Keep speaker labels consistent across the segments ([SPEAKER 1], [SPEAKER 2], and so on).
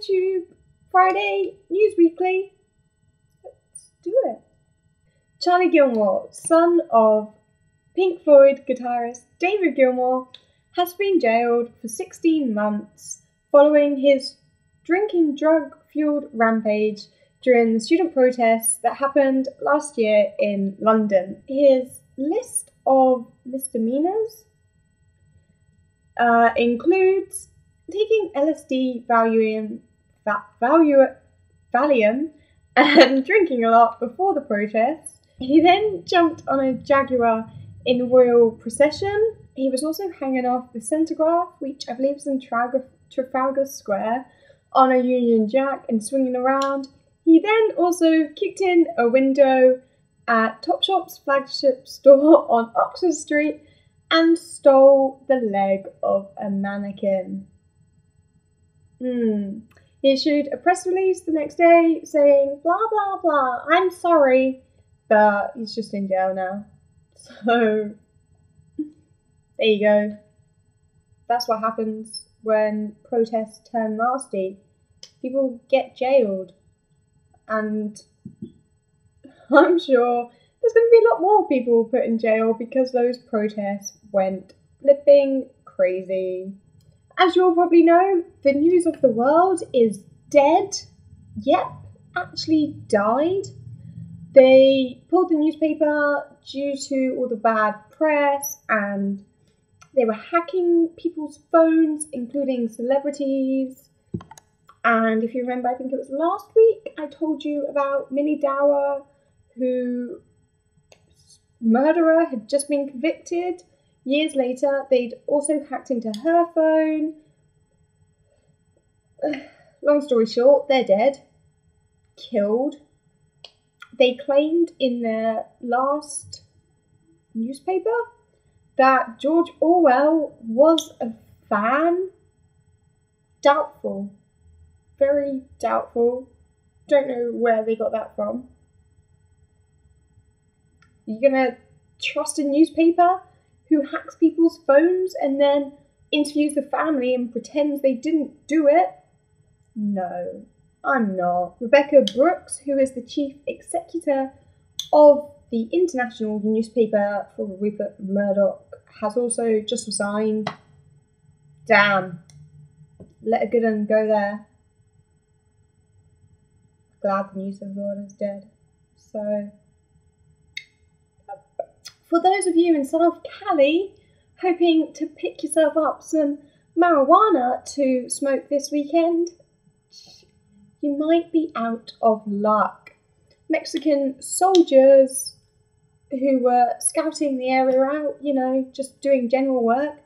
[SPEAKER 1] YouTube Friday News Weekly. Let's do it. Charlie Gilmore, son of Pink Floyd guitarist David Gilmour, has been jailed for 16 months following his drinking drug-fueled rampage during the student protests that happened last year in London. His list of misdemeanors includes taking LSD, Valium, and drinking a lot before the protests. He then jumped on a Jaguar in the royal procession. He was also hanging off the Centregraph, which I believe is in Trafalgar Square, on a Union Jack and swinging around. He then also kicked in a window at Topshop's flagship store on Oxford Street and stole the leg of a mannequin. He issued a press release the next day saying, blah, blah, blah, I'm sorry, but he's just in jail now. So, there you go. That's what happens when protests turn nasty. People get jailed. And I'm sure there's going to be a lot more people put in jail because those protests went flipping crazy. As you all probably know, the news of the world is dead. Yep, actually died. They pulled the newspaper due to all the bad press, and they were hacking people's phones, including celebrities. And if you remember, I think it was last week, I told you about Millie Dowler, who murderer had just been convicted. Years later, they'd also hacked into her phone. Long story short, they're dead. Killed. They claimed in their last newspaper that George Orwell was a fan. Doubtful. Very doubtful. Don't know where they got that from. You're gonna trust a newspaper who hacks people's phones and then interviews the family and pretends they didn't do it? No, I'm not. Rebecca Brooks, who is the chief executive of the international newspaper for Rupert Murdoch, has also just resigned. Damn. Let a good one go there. Glad the news of the world is dead. So, for those of you in South Cali hoping to pick yourself up some marijuana to smoke this weekend, you might be out of luck. Mexican soldiers who were scouting the area out, just doing general work,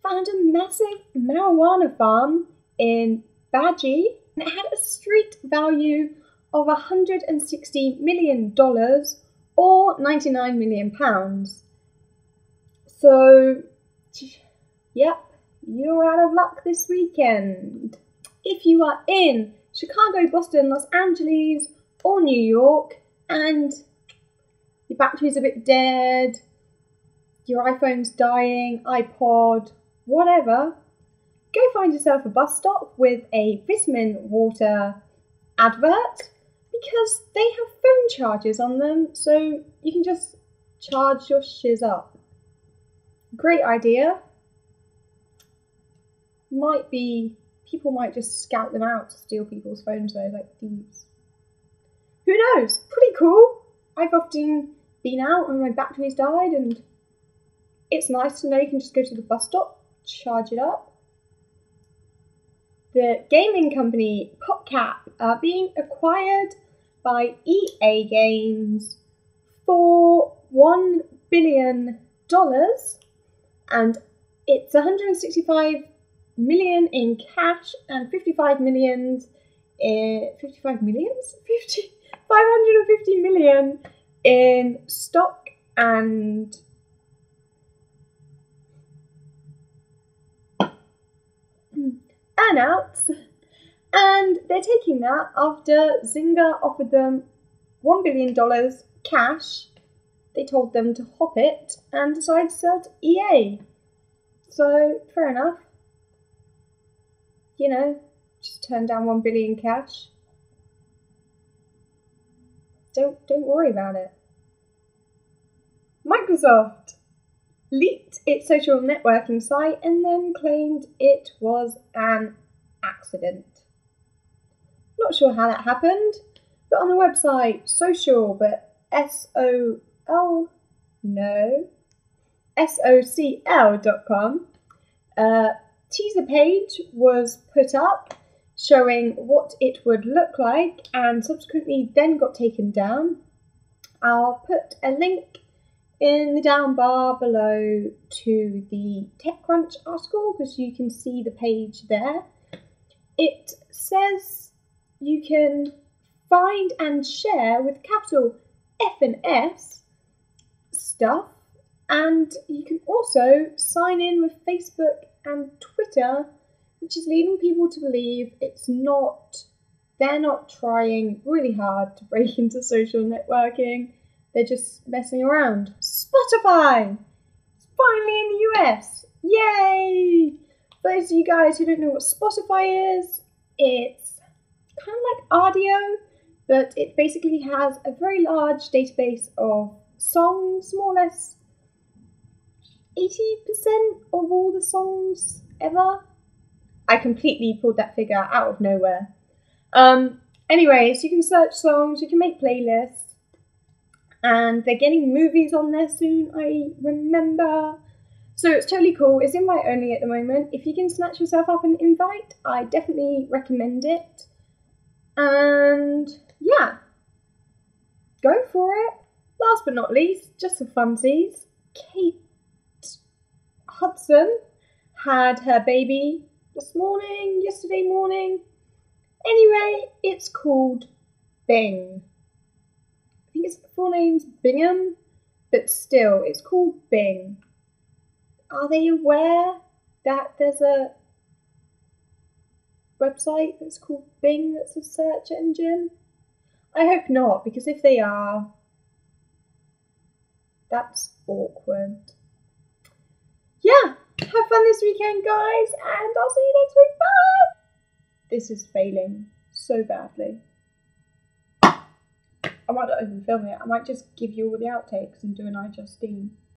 [SPEAKER 1] found a massive marijuana farm in Baji, and it had a street value of $160 million or £99 million. So, yep, you're out of luck this weekend. If you are in Chicago, Boston, Los Angeles, or New York, and your battery's a bit dead, your iPhone's dying, iPod, whatever, go find yourself a bus stop with a vitamin water advert, because they have phone chargers on them, so you can just charge your shiz up. Great idea. People might just scout them out to steal people's phones though, like thieves. Who knows? Pretty cool. I've often been out and my battery's died, and it's nice to know you can just go to the bus stop, charge it up. The gaming company PopCap are being acquired by EA Games for $1 billion, and it's 165 million in cash and 550 million in stock and earnouts, and they're taking that after Zynga offered them $1 billion cash. They told them to hop it and decided to sell to EA. So, fair enough. just turned down 1 billion cash. Don't worry about it. Microsoft leaked its social networking site and then claimed it was an accident. Not sure how that happened, but on the website social, but SOCL.com, a teaser page was put up showing what it would look like and subsequently then got taken down. I'll put a link in the down bar below to the TechCrunch article because you can see the page there. It says you can find and share with capital F and S stuff, and you can also sign in with Facebook and Twitter, which is leading people to believe they're not trying really hard to break into social networking. They're just messing around. Spotify! It's finally in the US! Yay! For those of you guys who don't know what Spotify is, it's kind of like audio, but it basically has a very large database of songs, more or less 80% of all the songs ever. I completely pulled that figure out of nowhere. Anyways, you can search songs, you can make playlists, and they're getting movies on there soon, I remember. So it's totally cool. It's invite only at the moment. If you can snatch yourself up an invite, I definitely recommend it. And yeah, go for it. Last but not least, just for funsies, Kate Hudson had her baby yesterday morning. Anyway, it's called Bing. I think its full name's Bingham, but still, it's called Bing. Are they aware that there's a website that's called Bing that's a search engine? I hope not, because if they are, that's awkward. Yeah, have fun this weekend, guys, and I'll see you next week. Bye! This is failing so badly. I might not even film it. I might just give you all the outtakes and do an iJustine.